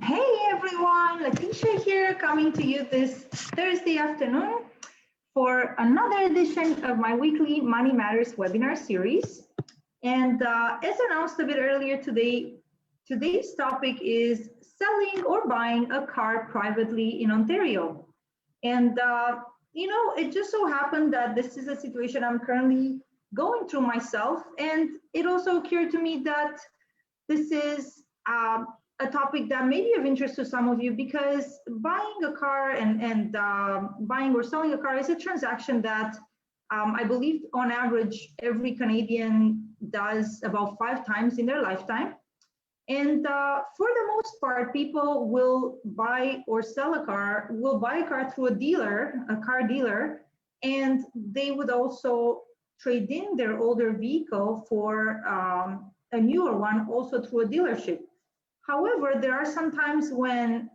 Hey everyone, Letitia here, coming to you this Thursday afternoon for another edition of my weekly Money Matters webinar series. And as announced a bit earlier today, today's topic is selling or buying a car privately in Ontario. And it just so happened that this is a situation I'm currently going through myself. And it also occurred to me that this is a topic that may be of interest to some of you because buying a car and buying or selling a car is a transaction that I believe on average every Canadian does about 5 times in their lifetime. And for the most part, people will buy or sell a car, will buy a car through a car dealer, and they would also trade in their older vehicle for a newer one also through a dealership. However, there are some times when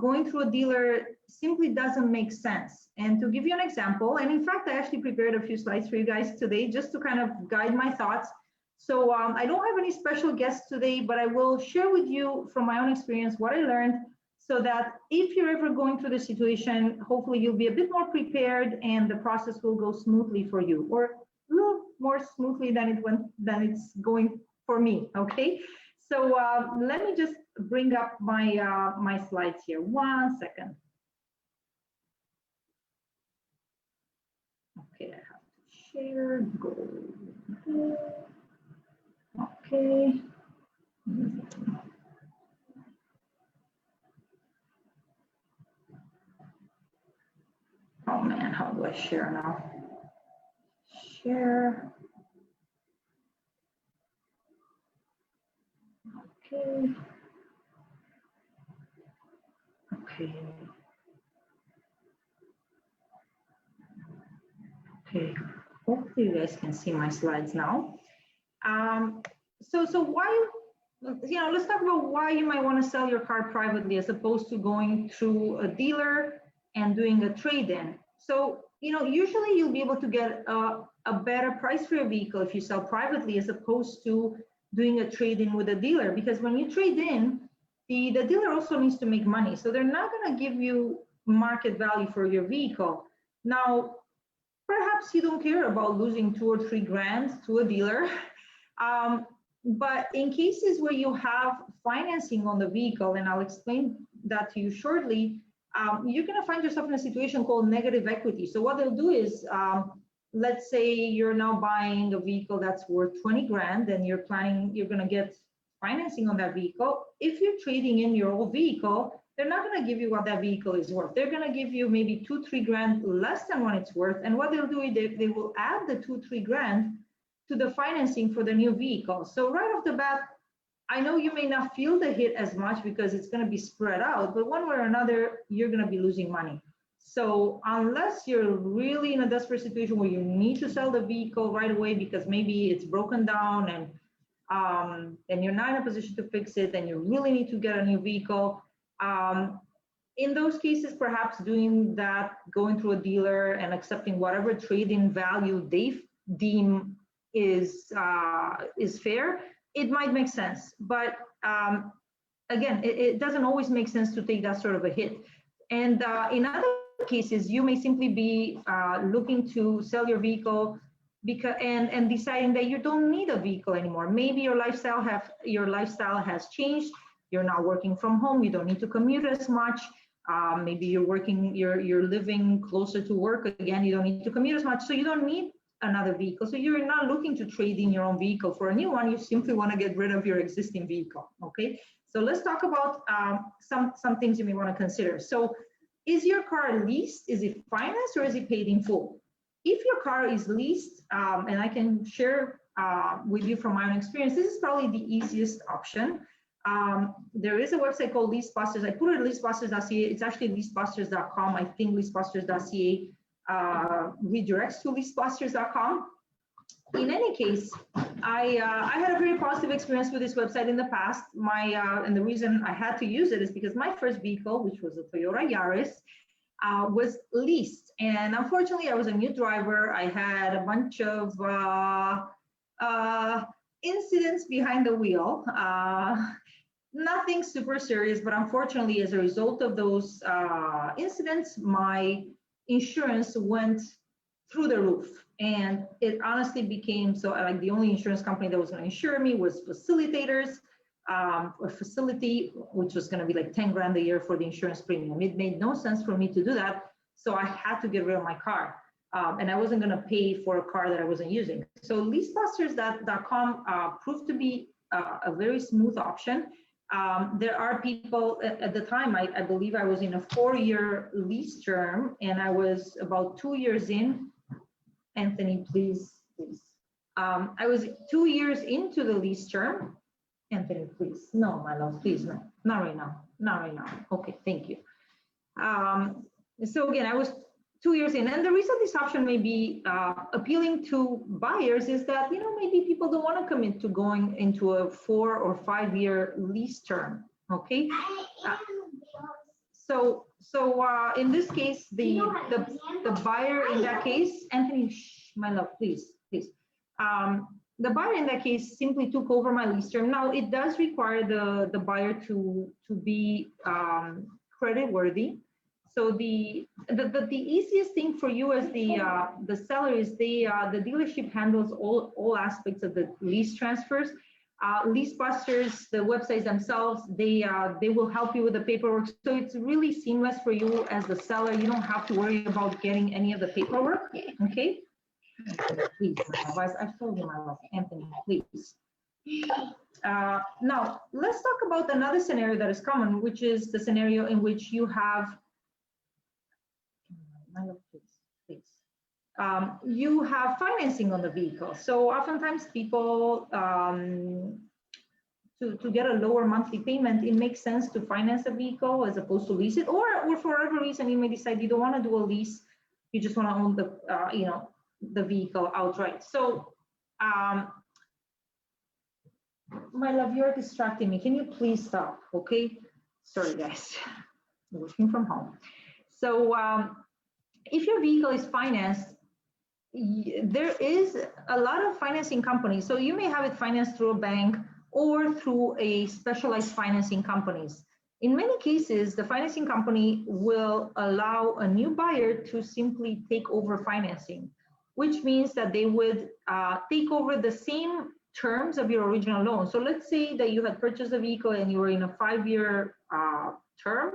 going through a dealer simply doesn't make sense. And to give you an example, and in fact, I actually prepared a few slides for you guys today just to kind of guide my thoughts. So I don't have any special guests today, but I will share with you from my own experience what I learned so that if you're ever going through the situation, hopefully you'll be a bit more prepared and the process will go smoothly for you, or a little more smoothly than it's going for me, okay? So let me just bring up my my slides here. 1 second. Okay, I have to share. Go. Okay. Oh man, how do I share now? Share. Okay. Okay. Okay. Hopefully you guys can see my slides now. So why, let's talk about why you might want to sell your car privately as opposed to going through a dealer and doing a trade-in. So, usually you'll be able to get a better price for your vehicle if you sell privately as opposed to doing a trade-in with a dealer, because when you trade in, the dealer also needs to make money. So they're not going to give you market value for your vehicle. Now, perhaps you don't care about losing 2 or 3 grand to a dealer. But in cases where you have financing on the vehicle, and I'll explain that to you shortly, you're going to find yourself in a situation called negative equity. So what they'll do is, let's say you're now buying a vehicle that's worth 20 grand and you're going to get financing on that vehicle. If you're trading in your old vehicle, they're not going to give you what that vehicle is worth. They're going to give you maybe 2-3 grand less than what it's worth. And what they'll do is they will add the 2-3 grand to the financing for the new vehicle. So right off the bat, I know you may not feel the hit as much because it's going to be spread out, but one way or another, you're going to be losing money. So unless you're really in a desperate situation where you need to sell the vehicle right away because maybe it's broken down and you're not in a position to fix it and you really need to get a new vehicle, in those cases, perhaps doing that, going through a dealer and accepting whatever trade-in value they deem is fair, it might make sense. But again, it doesn't always make sense to take that sort of a hit. And in other cases, you may simply be looking to sell your vehicle because and deciding that you don't need a vehicle anymore. Maybe your lifestyle has changed. You're not working from home. You don't need to commute as much. Maybe you're living closer to work again. You don't need to commute as much, so you don't need another vehicle. So you're not looking to trade in your own vehicle for a new one. You simply want to get rid of your existing vehicle. Okay. So let's talk about some things you may want to consider. So, is your car leased? Is it financed or is it paid in full? If your car is leased, and I can share with you from my own experience, this is probably the easiest option. There is a website called LeaseBusters. I put it at leasebusters.ca. It's actually leasebusters.com. I think leasebusters.ca redirects to leasebusters.com. In any case, I had a very positive experience with this website in the past. And the reason I had to use it is because my first vehicle, which was a Toyota Yaris, was leased. And unfortunately, I was a new driver. I had a bunch of incidents behind the wheel. Nothing super serious, but unfortunately, as a result of those incidents, my insurance went through the roof. And it honestly became so like the only insurance company that was going to insure me was Facilitators, or Facility, which was going to be like 10 grand a year for the insurance premium. It made no sense for me to do that. So I had to get rid of my car. And I wasn't going to pay for a car that I wasn't using. So leasebusters.com proved to be a very smooth option. There are people at the time, I believe I was in a 4-year lease term, and I was about 2 years in. Anthony, please. I was 2 years into the lease term. Anthony, please. No, my love, please, no. Not right now. Not right now. Okay, thank you. So again, I was 2 years in, and the reason this option may be appealing to buyers is that, you know, maybe people don't want to commit to going into a 4 or 5 year lease term. Okay. So in this case, the buyer in that case, Anthony, shh, my love, please. The buyer in that case simply took over my lease term. Now it does require the buyer to be credit worthy. So the easiest thing for you as the seller is the dealership handles all aspects of the lease transfers. Lease Busters, the websites themselves, they will help you with the paperwork. So it's really seamless for you as the seller. You don't have to worry about getting any of the paperwork. Okay. Please, I've told you, my love. Anthony, please. Now let's talk about another scenario that is common, which is the scenario in which you have. You have financing on the vehicle. So oftentimes people, to get a lower monthly payment, it makes sense to finance a vehicle as opposed to lease it, or for whatever reason you may decide you don't want to do a lease, you just want to own the the vehicle outright. So my love, you're distracting me. Can you please stop? Okay, sorry guys, working from home. So if your vehicle is financed, there is a lot of financing companies. So you may have it financed through a bank or through a specialized financing companies. In many cases, the financing company will allow a new buyer to simply take over financing, which means that they would take over the same terms of your original loan. So let's say that you had purchased a vehicle and you were in a 5-year term,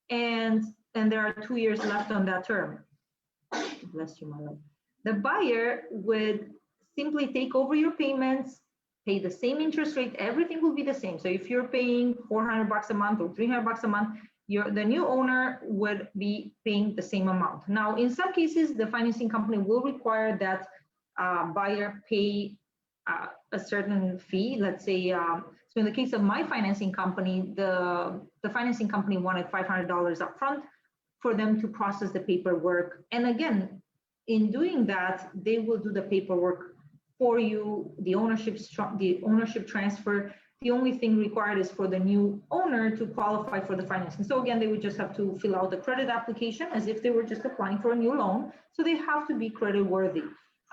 and there are 2 years left on that term. Bless you, my love. The buyer would simply take over your payments, pay the same interest rate, everything will be the same. So if you're paying $400 a month or $300 a month, the new owner would be paying the same amount. Now, in some cases, the financing company will require that buyer pay a certain fee. Let's say, so in the case of my financing company, the financing company wanted $500 upfront for them to process the paperwork. And again, in doing that, they will do the paperwork for you, the ownership transfer. The only thing required is for the new owner to qualify for the financing. So again, they would just have to fill out the credit application as if they were just applying for a new loan. So they have to be credit worthy.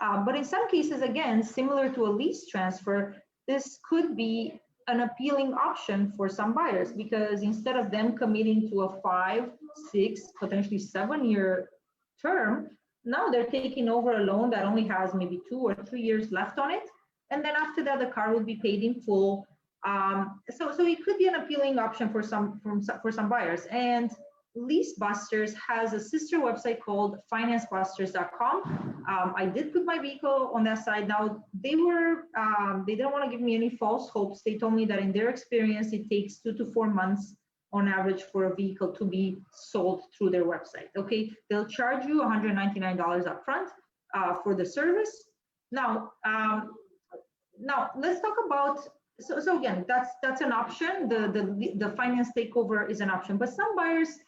But in some cases, again, similar to a lease transfer, this could be an appealing option for some buyers, because instead of them committing to a 5, 6, potentially 7-year term, now they're taking over a loan that only has maybe 2 or 3 years left on it. And then after that, the car will be paid in full. So it could be an appealing option for some buyers. And Lease Busters has a sister website called financebusters.com. I did put my vehicle on that side. Now they didn't want to give me any false hopes. They told me that in their experience, it takes 2 to 4 months on average for a vehicle to be sold through their website. Okay, they'll charge you $199 upfront for the service. Now let's talk about. So again, that's an option. The finance takeover is an option, but some buyers,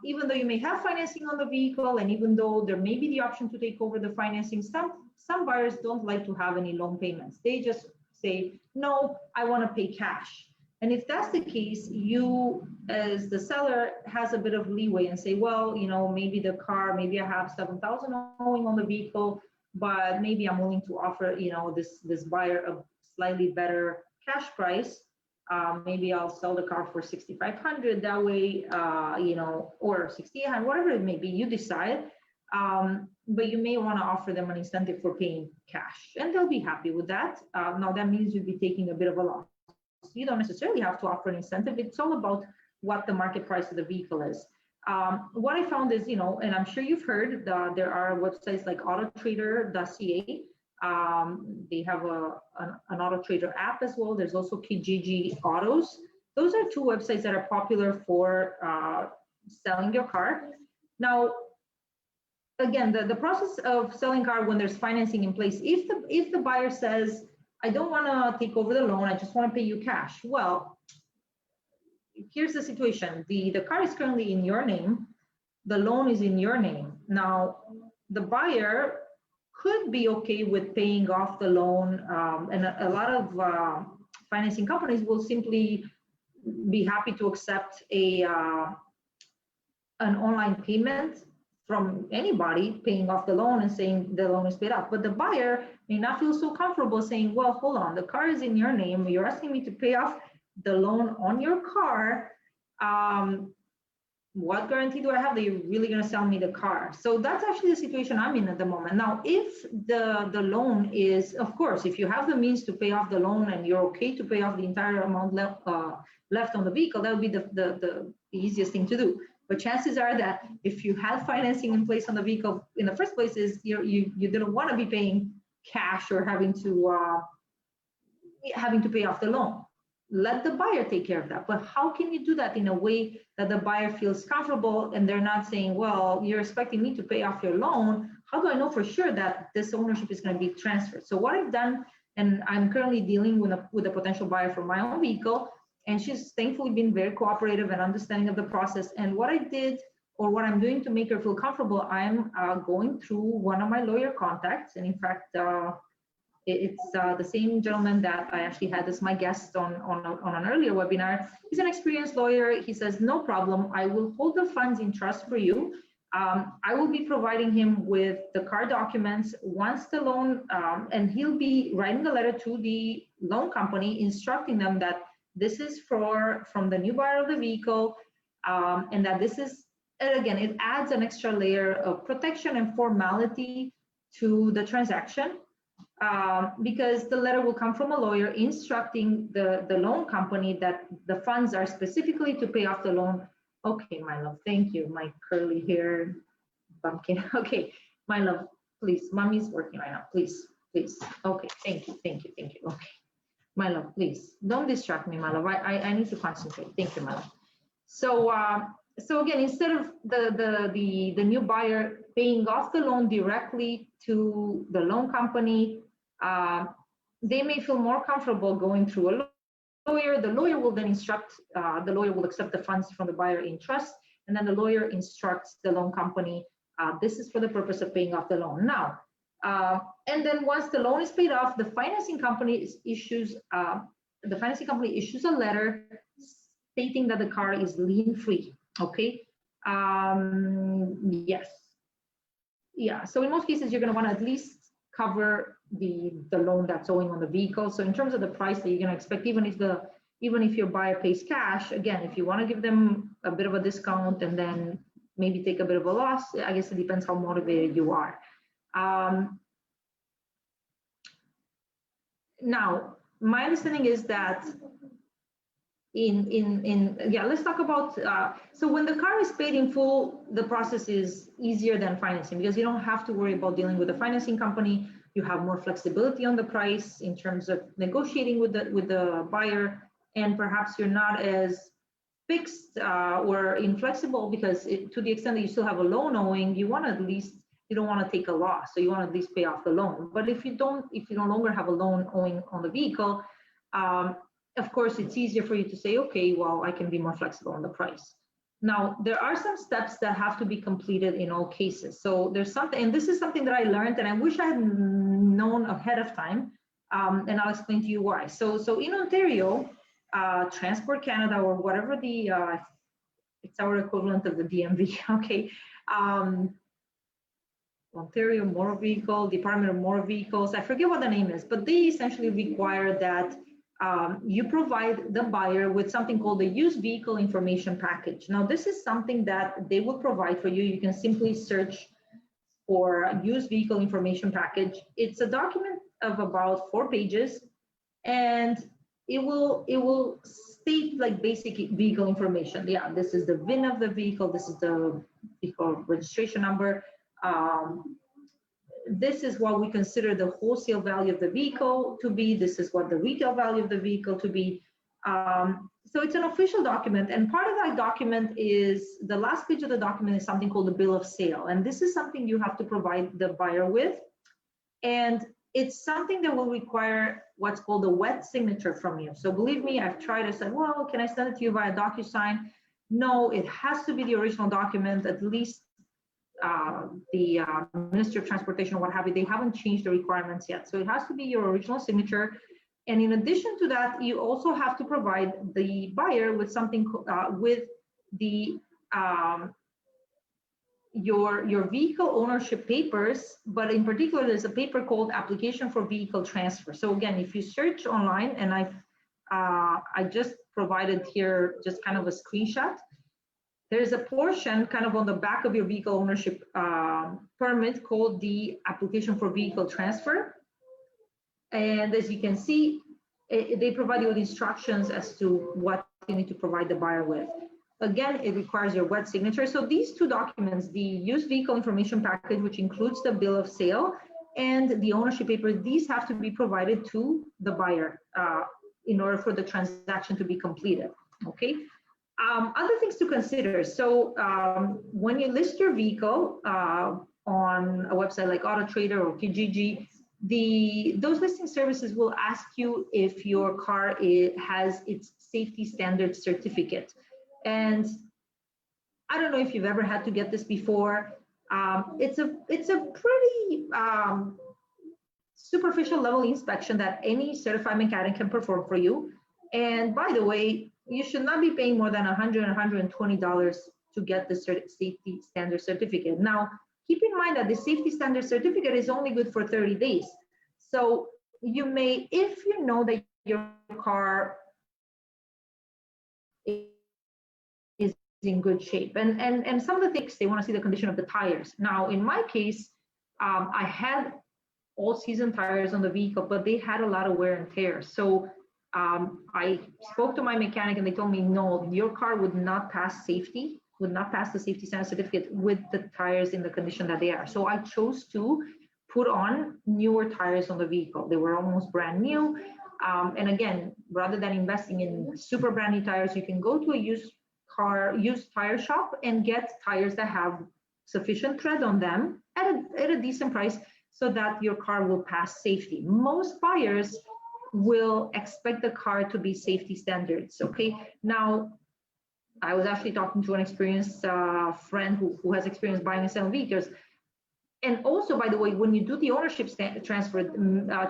even though you may have financing on the vehicle, and even though there may be the option to take over the financing, some buyers don't like to have any loan payments. They just say, no, I want to pay cash. And if that's the case, you as the seller has a bit of leeway and say, well, maybe the car, maybe I have $7,000 owing on the vehicle, but maybe I'm willing to offer, this buyer a slightly better cash price. Maybe I'll sell the car for 6,500 that way, or 6,800, whatever it may be, you decide. But you may want to offer them an incentive for paying cash, and they'll be happy with that. Now that means you'll be taking a bit of a loss. You don't necessarily have to offer an incentive. It's all about what the market price of the vehicle is. What I found is, and I'm sure you've heard, there are websites like autotrader.ca. They have an auto trader app as well. There's also Kijiji Autos. Those are two websites that are popular for selling your car. Now, again, the process of selling car when there's financing in place, if the buyer says, I don't want to take over the loan, I just want to pay you cash. Well, here's the situation. The car is currently in your name. The loan is in your name. Now, the buyer could be okay with paying off the loan, and a lot of financing companies will simply be happy to accept an online payment from anybody paying off the loan and saying the loan is paid off. But the buyer may not feel so comfortable saying, well, hold on, the car is in your name. You're asking me to pay off the loan on your car. What guarantee do I have that you're really going to sell me the car? So that's actually the situation I'm in at the moment. Now, if the loan is, of course, if you have the means to pay off the loan and you're okay to pay off the entire amount left on the vehicle, that would be the easiest thing to do. But chances are that if you had financing in place on the vehicle in the first place, is you didn't want to be paying cash or having to pay off the loan. Let the buyer take care of that. But how can you do that in a way that the buyer feels comfortable and they're not saying, well, you're expecting me to pay off your loan. How do I know for sure that this ownership is going to be transferred? So what I've done, and I'm currently dealing with a potential buyer for my own vehicle, and she's thankfully been very cooperative and understanding of the process. And what I did, or what I'm doing to make her feel comfortable, I'm going through one of my lawyer contacts. And in fact, it's the same gentleman that I actually had as my guest on an earlier webinar. He's an experienced lawyer. He says, no problem. I will hold the funds in trust for you. I will be providing him with the car documents once the loan, and he'll be writing a letter to the loan company instructing them that this is from the new buyer of the vehicle, and that this is, and again, it adds an extra layer of protection and formality to the transaction. Because the letter will come from a lawyer instructing the loan company that the funds are specifically to pay off the loan. Okay, my love, thank you, my curly hair bumpkin. Okay, my love, please, mommy's working right now, please. Okay, thank you. Okay, my love, please, don't distract me, my love. I need to concentrate. Thank you, my love. So again, instead of the new buyer paying off the loan directly to the loan company, they may feel more comfortable going through a lawyer. The lawyer will then instruct, the lawyer will accept the funds from the buyer in trust, and then the lawyer instructs the loan company, this is for the purpose of paying off the loan. Now, and then once the loan is paid off, the financing company issues a letter stating that the car is lien free. Okay. Yes. Yeah. So in most cases, you're going to want to at least cover the loan that's owing on the vehicle. So in terms of the price that you're going to expect, even if your buyer pays cash, again, if you want to give them a bit of a discount and then maybe take a bit of a loss, I guess it depends how motivated you are. Now, my understanding is that let's talk about, so when the car is paid in full, the process is easier than financing because you don't have to worry about dealing with the financing company. You have more flexibility on the price in terms of negotiating with the buyer, and perhaps you're not as fixed or inflexible because to the extent that you still have a loan owing, you want to at least, you don't want to take a loss, so you want to at least pay off the loan. But if you no longer have a loan owing on the vehicle, of course, it's easier for you to say, okay, well, I can be more flexible on the price. Now, there are some steps that have to be completed in all cases. So there's something, and this is something that I learned, and I wish I had known ahead of time, and I'll explain to you why. So in Ontario, Transport Canada, or whatever it's our equivalent of the DMV, okay? Ontario Motor Vehicle, Department of Motor Vehicles, I forget what the name is, but they essentially require that you provide the buyer with something called the used vehicle information package. Now, this is something that they will provide for you. You can simply search for used vehicle information package. It's a document of about 4 pages, and it will state like basic vehicle information. Yeah, this is the VIN of the vehicle. This is the vehicle registration number. This is what we consider the wholesale value of the vehicle to be. This is what the retail value of the vehicle to be. So it's an official document, and part of that document is, the last page of the document is something called the bill of sale, and this is something you have to provide the buyer with, and it's something that will require what's called a wet signature from you. So believe me, I've tried. I said, well, can I send it to you via DocuSign? No, it has to be the original document. At least the Ministry of Transportation or what have you, they haven't changed the requirements yet. So it has to be your original signature. And in addition to that, you also have to provide the buyer with something with the your vehicle ownership papers, but in particular, there's a paper called Application for Vehicle Transfer. So again, if you search online, and I just provided here just kind of a screenshot, there's a portion kind of on the back of your vehicle ownership permit called the Application for Vehicle Transfer. And as you can see, they provide you with instructions as to what you need to provide the buyer with. Again, it requires your wet signature. So these two documents, the used vehicle information package, which includes the bill of sale, and the ownership paper, these have to be provided to the buyer in order for the transaction to be completed, okay? Other things to consider. So when you list your vehicle on a website like AutoTrader or Kijiji, those listing services will ask you if your car has its safety standard certificate. And I don't know if you've ever had to get this before. It's a pretty superficial level inspection that any certified mechanic can perform for you. And by the way, you should not be paying more than $100, $120 to get the safety standard certificate. Now, keep in mind that the safety standard certificate is only good for 30 days. So you may, if you know that your car is in good shape, and some of the things, they want to see the condition of the tires. Now, in my case, I had all-season tires on the vehicle, but they had a lot of wear and tear. So I spoke to my mechanic, and they told me, no, your car would not pass safety, would not pass the safety standard certificate with the tires in the condition that they are. So I chose to put on newer tires on the vehicle. They were almost brand new. And again, rather than investing in super brand new tires, you can go to a used tire shop and get tires that have sufficient tread on them at a decent price, so that your car will pass safety. Most buyers will expect the car to be safety standards, okay? Now, I was actually talking to an experienced friend who has experience buying and selling vehicles. And also, by the way, when you do the ownership transfer,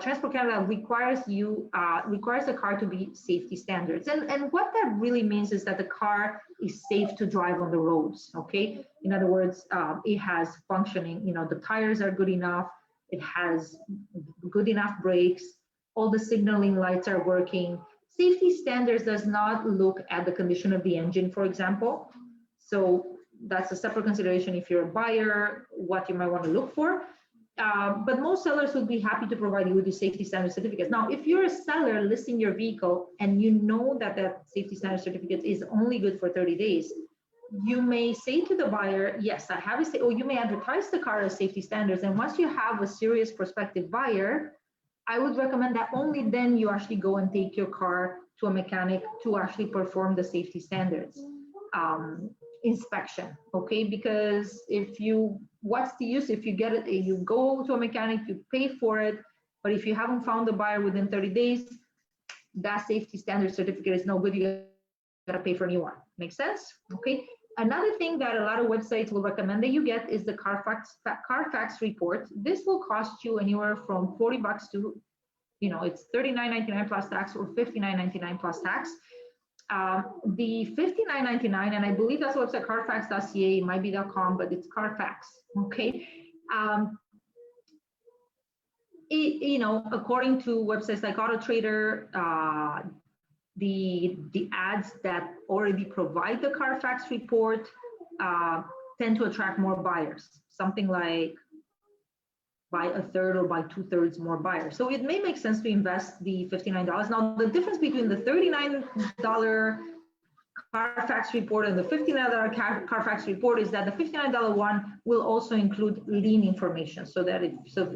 Transport Canada requires the car to be safety standards. And what that really means is that the car is safe to drive on the roads, okay? In other words, it has functioning, the tires are good enough, it has good enough brakes, all the signaling lights are working. Safety standards does not look at the condition of the engine, for example. So that's a separate consideration if you're a buyer, what you might want to look for. But most sellers would be happy to provide you with the safety standard certificates. Now, if you're a seller listing your vehicle and you know that that safety standard certificate is only good for 30 days, you may say to the buyer, yes, I have a, or you may advertise the car as safety standards. And once you have a serious prospective buyer, I would recommend that only then you actually go and take your car to a mechanic to actually perform the safety standards inspection, okay? Because what's the use if you get it, you go to a mechanic, you pay for it, but if you haven't found the buyer within 30 days, that safety standard certificate is no good. You gotta pay for a new one. Make sense? Okay. Another thing that a lot of websites will recommend that you get is the Carfax report. This will cost you anywhere from $40 to, it's $39.99 plus tax or $59.99 plus tax. The $59.99, and I believe that's the website, Carfax.ca, it might be .com, but it's Carfax, okay? according to websites like AutoTrader, the ads that already provide the Carfax report tend to attract more buyers, something like by a third or by 2/3 more buyers. So it may make sense to invest the $59. Now, the difference between the $39 Carfax report and the $59 Carfax report is that the $59 one will also include lien information, so that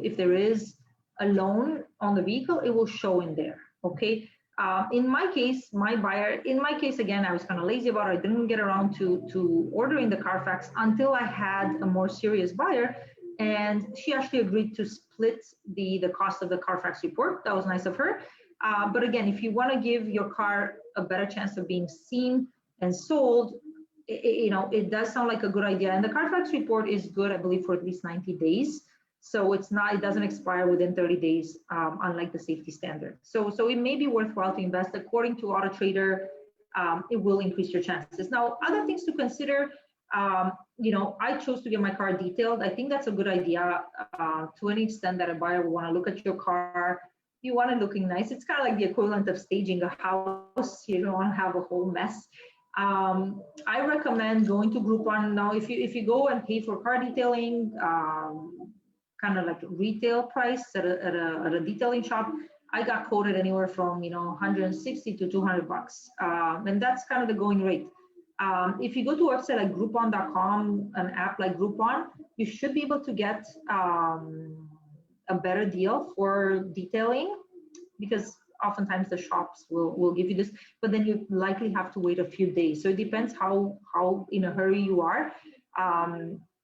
if there is a loan on the vehicle, it will show in there. Okay. In my case, again, I was kind of lazy about it. I didn't get around to ordering the Carfax until I had a more serious buyer, and she actually agreed to split the cost of the Carfax report. That was nice of her. But again, if you want to give your car a better chance of being seen and sold, it does sound like a good idea. And the Carfax report is good, I believe, for at least 90 days. So it doesn't expire within 30 days, unlike the safety standard. So it may be worthwhile to invest. According to AutoTrader, it will increase your chances. Now, other things to consider, I chose to get my car detailed. I think that's a good idea to an extent that a buyer will want to look at your car. You want it looking nice. It's kind of like the equivalent of staging a house. You don't want to have a whole mess. I recommend going to Groupon. Now, if you go and pay for car detailing, kind of like retail price at a detailing shop, I got quoted anywhere from 160 to 200 bucks, and that's kind of the going rate. If you go to a website like Groupon.com, an app like Groupon, you should be able to get a better deal for detailing, because oftentimes the shops will give you this, but then you likely have to wait a few days. So it depends how in a hurry you are.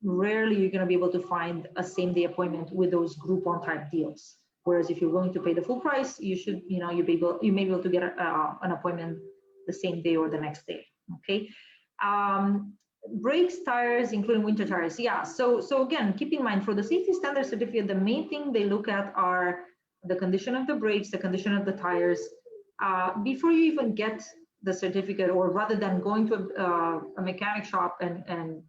Rarely you're going to be able to find a same-day appointment with those Groupon type deals. Whereas if you're willing to pay the full price, you should, you may be able to get an appointment the same day or the next day. Okay. Brakes, tires, including winter tires. Yeah. So again, keep in mind, for the safety standard certificate, the main thing they look at are the condition of the brakes, the condition of the tires. Before you even get the certificate, or rather than going to a mechanic shop and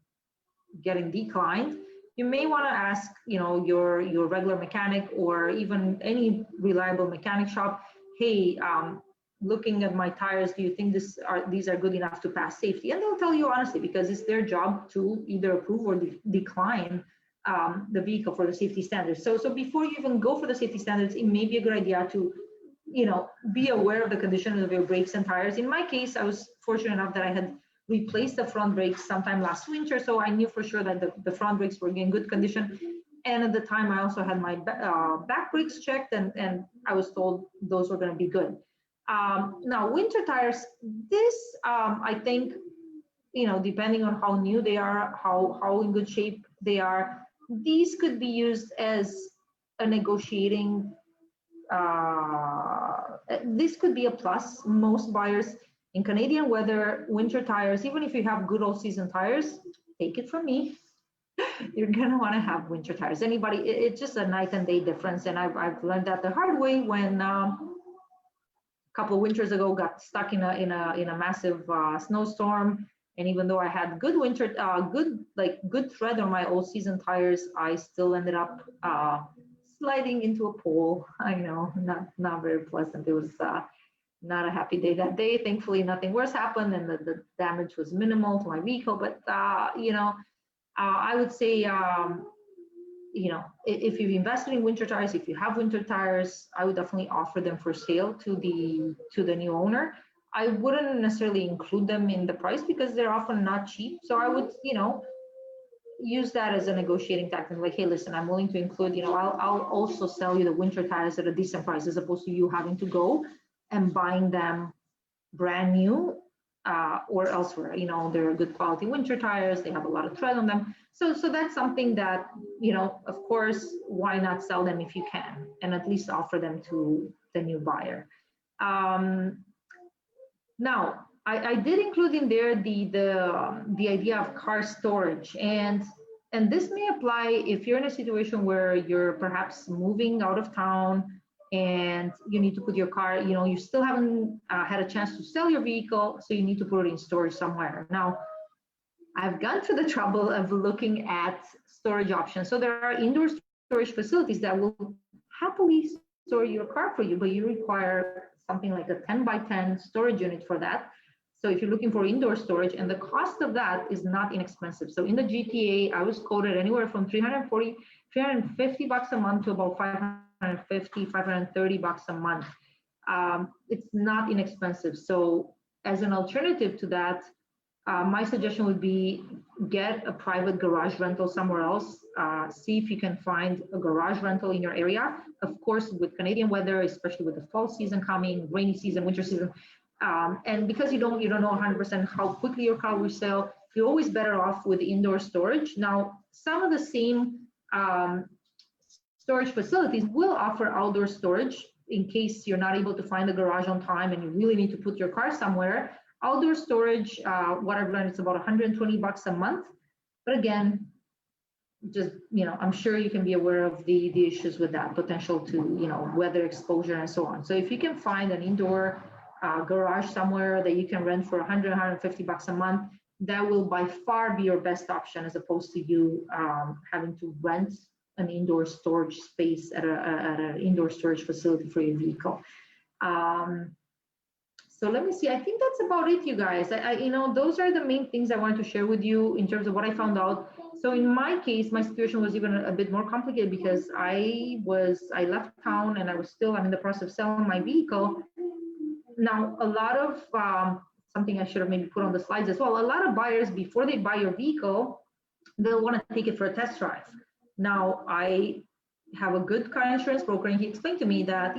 getting declined, you may want to ask, your regular mechanic or even any reliable mechanic shop, hey, looking at my tires, do you think these are good enough to pass safety? And they'll tell you honestly, because it's their job to either approve or decline the vehicle for the safety standards. So before you even go for the safety standards, it may be a good idea to, be aware of the condition of your brakes and tires. In my case, I was fortunate enough that I had replaced the front brakes sometime last winter, so I knew for sure that the front brakes were in good condition. And at the time, I also had my back brakes checked, and I was told those were going to be good. Now, winter tires, this, I think, depending on how new they are, how in good shape they are, these could be used as a negotiating, this could be a plus. Most buyers in Canadian weather, winter tires, even if you have good all season tires, take it from me, you're gonna want to have winter tires. It's just a night and day difference. And I've learned that the hard way when a couple of winters ago got stuck in a massive snowstorm. And even though I had good good tread on my all season tires, I still ended up sliding into a pole. I know, not very pleasant. It was not a happy day that day. Thankfully, nothing worse happened, and the damage was minimal to my vehicle. But I would say, if you've invested in winter tires, if you have winter tires, I would definitely offer them for sale to the new owner. I wouldn't necessarily include them in the price because they're often not cheap. So I would, use that as a negotiating tactic. Like, hey, listen, I'm willing to include, I'll also sell you the winter tires at a decent price, as opposed to you having to go and buying them brand new or elsewhere. They're good quality winter tires. They have a lot of tread on them. So that's something that, of course, why not sell them if you can, and at least offer them to the new buyer. Now, I did include in there the idea of car storage, and this may apply if you're in a situation where you're perhaps moving out of town and you need to put your car, you still haven't had a chance to sell your vehicle, so you need to put it in storage somewhere. Now, I've gone to the trouble of looking at storage options. So there are indoor storage facilities that will happily store your car for you, but you require something like a 10 by 10 storage unit for that. So if you're looking for indoor storage, and the cost of that is not inexpensive. So in the GTA, I was quoted anywhere from 350 bucks a month to about 550, 530 bucks a month. It's not inexpensive. So as an alternative to that, my suggestion would be get a private garage rental somewhere else. See if you can find a garage rental in your area. Of course, with Canadian weather, especially with the fall season coming, rainy season, winter season, and because you don't know 100% how quickly your car will sell, you're always better off with indoor storage. Now, some of the same storage facilities will offer outdoor storage in case you're not able to find a garage on time and you really need to put your car somewhere. Outdoor storage, what I've learned, it's about 120 bucks a month. But again, just, I'm sure you can be aware of the issues with that, potential to, weather exposure and so on. So if you can find an indoor garage somewhere that you can rent for 100, 150 bucks a month, that will by far be your best option, as opposed to you having to rent an indoor storage space at an indoor storage facility for your vehicle. So let me see, I think that's about it, you guys. Those are the main things I wanted to share with you in terms of what I found out. So in my case, my situation was even a bit more complicated because I left town and I'm in the process of selling my vehicle. Now, a lot of, something I should have maybe put on the slides as well, a lot of buyers, before they buy your vehicle, they'll want to take it for a test drive. Now, I have a good car insurance broker, and he explained to me that,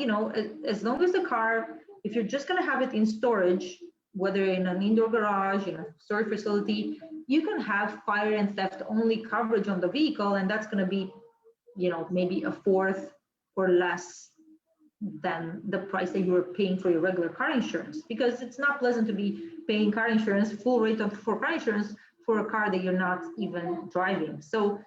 as long as the car, if you're just going to have it in storage, whether in an indoor garage, in a storage facility, you can have fire and theft only coverage on the vehicle, and that's going to be, maybe a fourth or less than the price that you were paying for your regular car insurance, because it's not pleasant to be paying car insurance, full rate for car insurance for a car that you're not even driving. So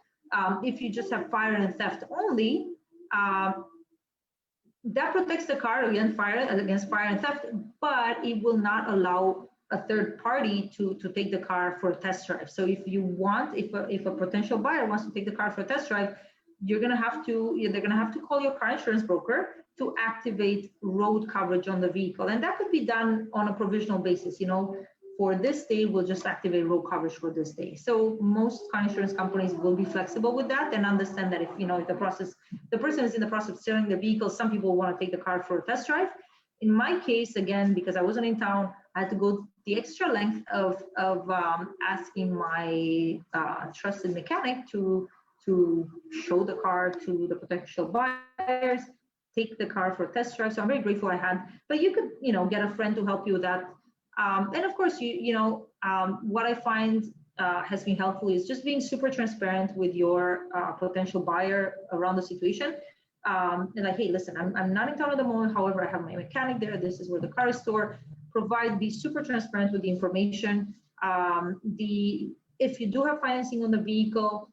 if you just have fire and theft only, that protects the car against fire and theft, but it will not allow a third party to take the car for a test drive. So if a potential buyer wants to take the car for a test drive, they're gonna have to call your car insurance broker to activate road coverage on the vehicle, and that could be done on a provisional basis. For this day, we'll just activate road coverage for this day. So most car insurance companies will be flexible with that and understand that if the person is in the process of selling the vehicle, some people want to take the car for a test drive. In my case, again, because I wasn't in town, I had to go the extra length of asking my trusted mechanic to show the car to the potential buyers, take the car for a test drive. So I'm very grateful I had, but you could, get a friend to help you with that. And of course, what I find has been helpful is just being super transparent with your potential buyer around the situation. And like, hey, listen, I'm not in town at the moment. However, I have my mechanic there. This is where the car is stored. Be super transparent with the information. If you do have financing on the vehicle,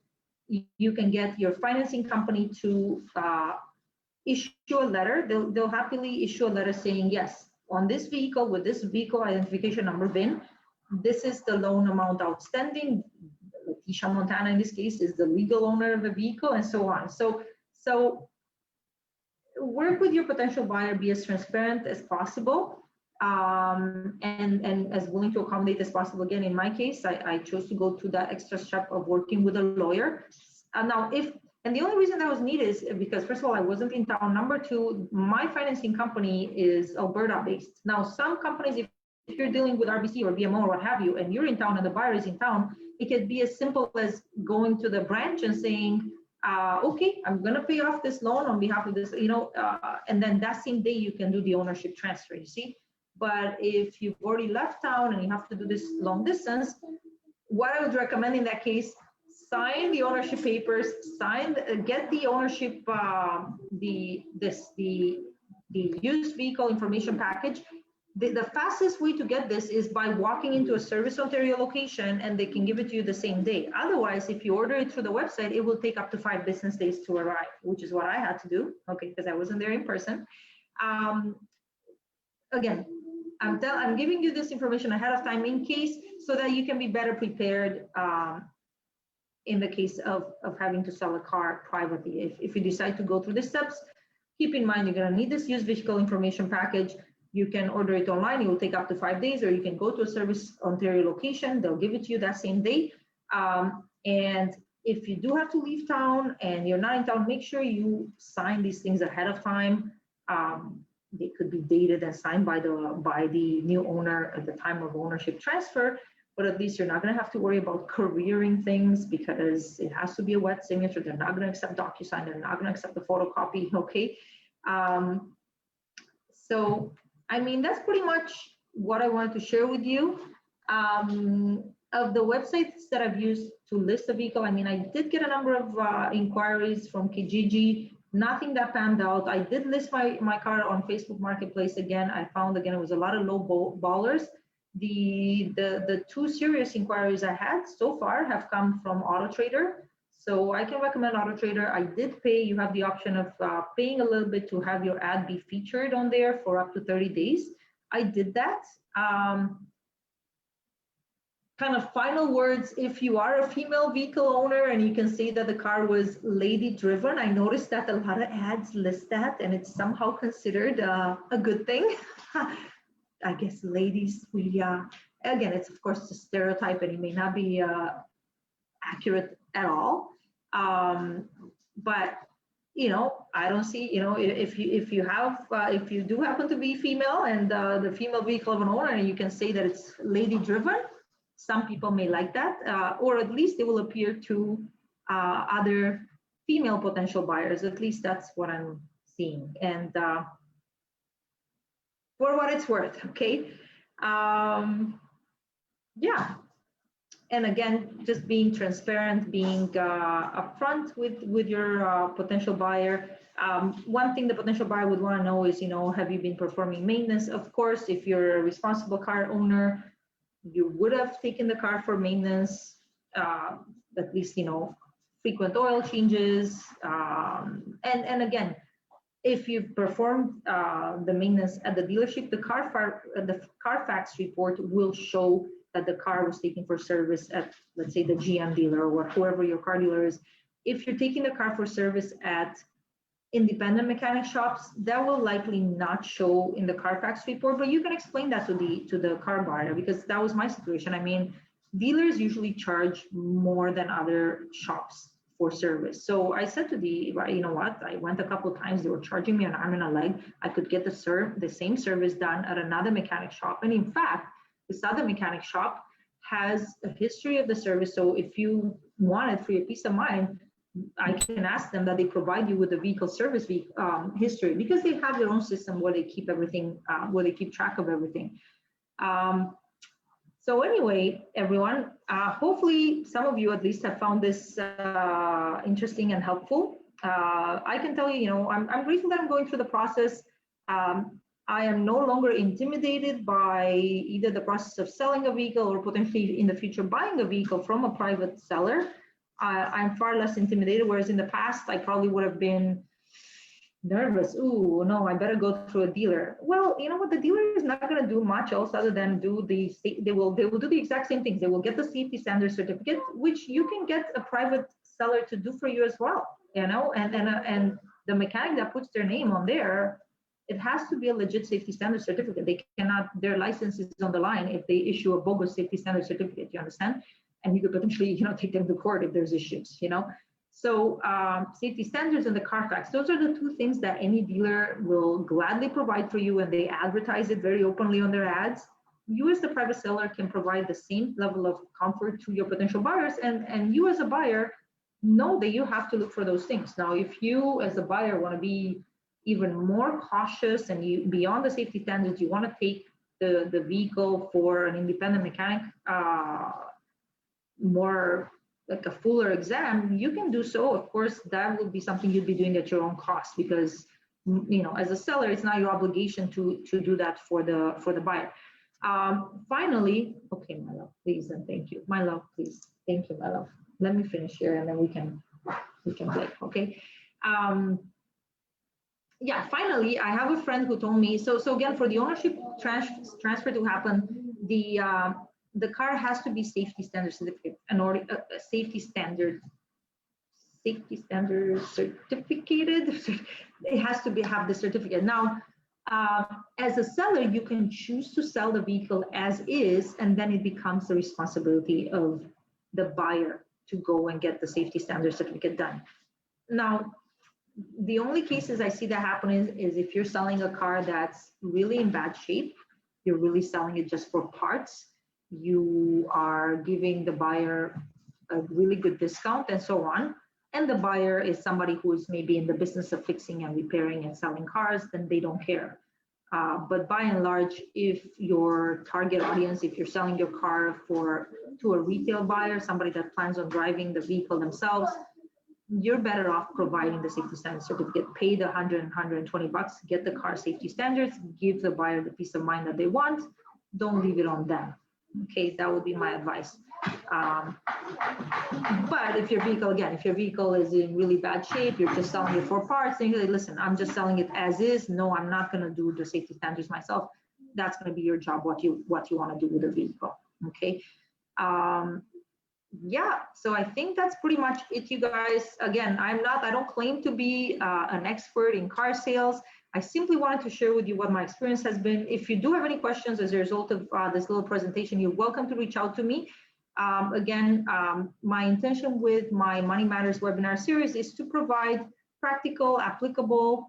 you can get your financing company to issue a letter. They'll happily issue a letter saying, yes, on this vehicle with this vehicle identification number VIN, this is the loan amount outstanding. Leticia Montana, in this case, is the legal owner of the vehicle, and so on. So work with your potential buyer, be as transparent as possible, and as willing to accommodate as possible. Again, in my case, I chose to go through that extra step of working with a lawyer. And the only reason that was needed is because, first of all, I wasn't in town. Number two, my financing company is Alberta-based. Now, some companies, if you're dealing with RBC or BMO or what have you, and you're in town and the buyer is in town, it can be as simple as going to the branch and saying, okay, I'm going to pay off this loan on behalf of this, and then that same day you can do the ownership transfer, you see. But if you've already left town and you have to do this long distance, what I would recommend in that case, sign the ownership papers, get the ownership, the used vehicle information package. The fastest way to get this is by walking into a Service Ontario location, and they can give it to you the same day. Otherwise, if you order it through the website, it will take up to 5 business days to arrive, which is what I had to do, okay, because I wasn't there in person. Again, I'm giving you this information ahead of time in case, so that you can be better prepared in the case of having to sell a car privately. If you decide to go through the steps, Keep in mind, you're going to need this used vehicle information package. You can order it online. It will take up to 5 days, or you can go to a Service Ontario location. They'll give it to you that same day. And if you do have to leave town and you're not in town, make sure you sign these things ahead of time. They could be dated and signed by the new owner at the time of ownership transfer, but at least you're not going to have to worry about careering things because it has to be a wet signature. They're not going to accept DocuSign. They're not going to accept the photocopy. Okay. So, I mean, that's pretty much what I wanted to share with you. Of the websites that I've used to list a vehicle, I mean, I did get a number of inquiries from Kijiji. Nothing that panned out. I did list my car on Facebook Marketplace again. I found again it was a lot of low ballers. The two serious inquiries I had so far have come from AutoTrader. So I can recommend AutoTrader. I did pay. You have the option of paying a little bit to have your ad be featured on there for up to 30 days. I did that. Kind of final words, if you are a female vehicle owner and you can say that the car was lady driven, I noticed that a lot of ads list that and it's somehow considered a good thing. I guess ladies, again, it's of course a stereotype and it may not be accurate at all. But you know, I don't see, you know, if you do happen to be female and the female vehicle of an owner and you can say that it's lady driven, some people may like that, or at least it will appear to other female potential buyers. At least that's what I'm seeing. And for what it's worth, okay? Yeah. And again, just being transparent, being upfront with your potential buyer. One thing the potential buyer would want to know is, you know, have you been performing maintenance? Of course, if you're a responsible car owner, you would have taken the car for maintenance, at least, you know, frequent oil changes. And again, if you've performed the maintenance at the dealership, the Carfax report will show that the car was taken for service at, let's say, the GM dealer or whoever your car dealer is. If you're taking the car for service at independent mechanic shops, that will likely not show in the Carfax report, but you can explain that to the car buyer, because that was my situation. I mean, dealers usually charge more than other shops for service. So I said to you know what, I went a couple of times, they were charging me an arm and a leg. I could get the same service done at another mechanic shop. And in fact, this other mechanic shop has a history of the service. So if you want it for your peace of mind, I can ask them that they provide you with the vehicle service history, because they have their own system where they keep everything, where they keep track of everything. So anyway, everyone, hopefully some of you at least have found this interesting and helpful. I can tell you, you know, I'm grateful that I'm going through the process. I am no longer intimidated by either the process of selling a vehicle or potentially in the future buying a vehicle from a private seller. I'm far less intimidated, whereas in the past, I probably would have been nervous. Ooh, no, I better go through a dealer. Well, you know what? The dealer is not going to do much else other than they will do the exact same things. They will get the safety standard certificate, which you can get a private seller to do for you as well. You know, and the mechanic that puts their name on there, it has to be a legit safety standard certificate. They cannot, their license is on the line if they issue a bogus safety standard certificate. You understand? And you could potentially, you know, take them to court if there's issues, you know. So safety standards and the Carfax, those are the two things that any dealer will gladly provide for you, and they advertise it very openly on their ads. You as the private seller can provide the same level of comfort to your potential buyers, and you as a buyer know that you have to look for those things. Now, if you as a buyer want to be even more cautious and you beyond the safety standards, you want to take the vehicle for an independent mechanic, more like a fuller exam, you can do so. Of course, that would be something you'd be doing at your own cost, because, you know, as a seller, it's not your obligation to do that for the buyer. Finally, okay, my love, please, and thank you. My love, please. Thank you, my love. Let me finish here and then we can play, okay? Yeah, finally, I have a friend who told me, so again, for the ownership transfer to happen, the car has to be safety standard certificate, in order, safety standard safety standards certificated. It has to have the certificate. Now, as a seller, you can choose to sell the vehicle as is, and then it becomes the responsibility of the buyer to go and get the safety standard certificate done. Now, the only cases I see that happening is if you're selling a car that's really in bad shape, you're really selling it just for parts, you are giving the buyer a really good discount and so on, and the buyer is somebody who is maybe in the business of fixing and repairing and selling cars, then they don't care. But by and large, if your target audience, if you're selling your car to a retail buyer, somebody that plans on driving the vehicle themselves, you're better off providing the safety standard certificate. Pay the $100, $120, get the car safety standards, give the buyer the peace of mind that they want. Don't leave it on them. Okay, that would be my advice. But if your vehicle, again, if your vehicle is in really bad shape, you're just selling it for parts, then you're like, listen, I'm just selling it as is. No, I'm not going to do the safety standards myself. That's going to be your job, what you want to do with the vehicle. Okay. Yeah, so I think that's pretty much it, you guys. Again, I don't claim to be an expert in car sales. I simply wanted to share with you what my experience has been. If you do have any questions as a result of this little presentation, you're welcome to reach out to me. Again, my intention with my Money Matters webinar series is to provide practical, applicable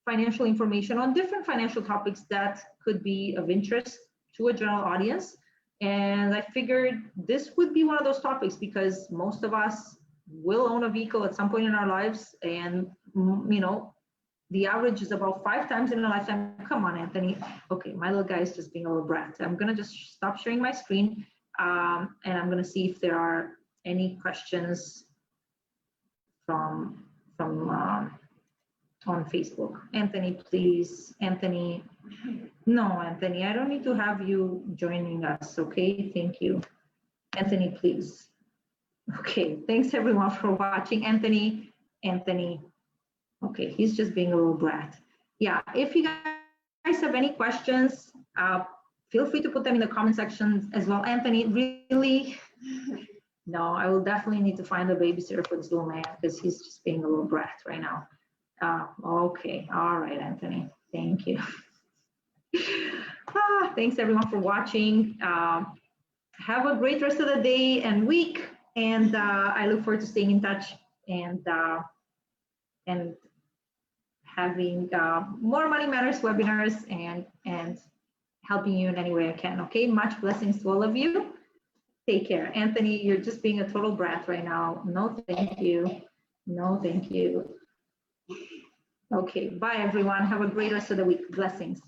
financial information on different financial topics that could be of interest to a general audience. And I figured this would be one of those topics because most of us will own a vehicle at some point in our lives. And, you know, the average is about 5 times in a lifetime. Come on, Anthony. Okay, my little guy is just being a little brat. I'm going to just stop sharing my screen. And I'm going to see if there are any questions from on Facebook. Anthony, please. Anthony. No, Anthony, I don't need to have you joining us. Okay, thank you. Anthony, please. Okay, thanks everyone for watching. Anthony. Okay, he's just being a little brat. Yeah, if you guys have any questions, feel free to put them in the comment section as well. Anthony, really? No, I will definitely need to find a babysitter for this little man because he's just being a little brat right now. Okay, all right, Anthony, thank you. Thanks everyone for watching. Have a great rest of the day and week, and I look forward to staying in touch and having more Money Matters webinars and helping you in any way I can. Okay, much blessings to all of you. Take care. Anthony, you're just being a total brat right now. No, thank you. No, thank you. Okay, bye everyone. Have a great rest of the week. Blessings.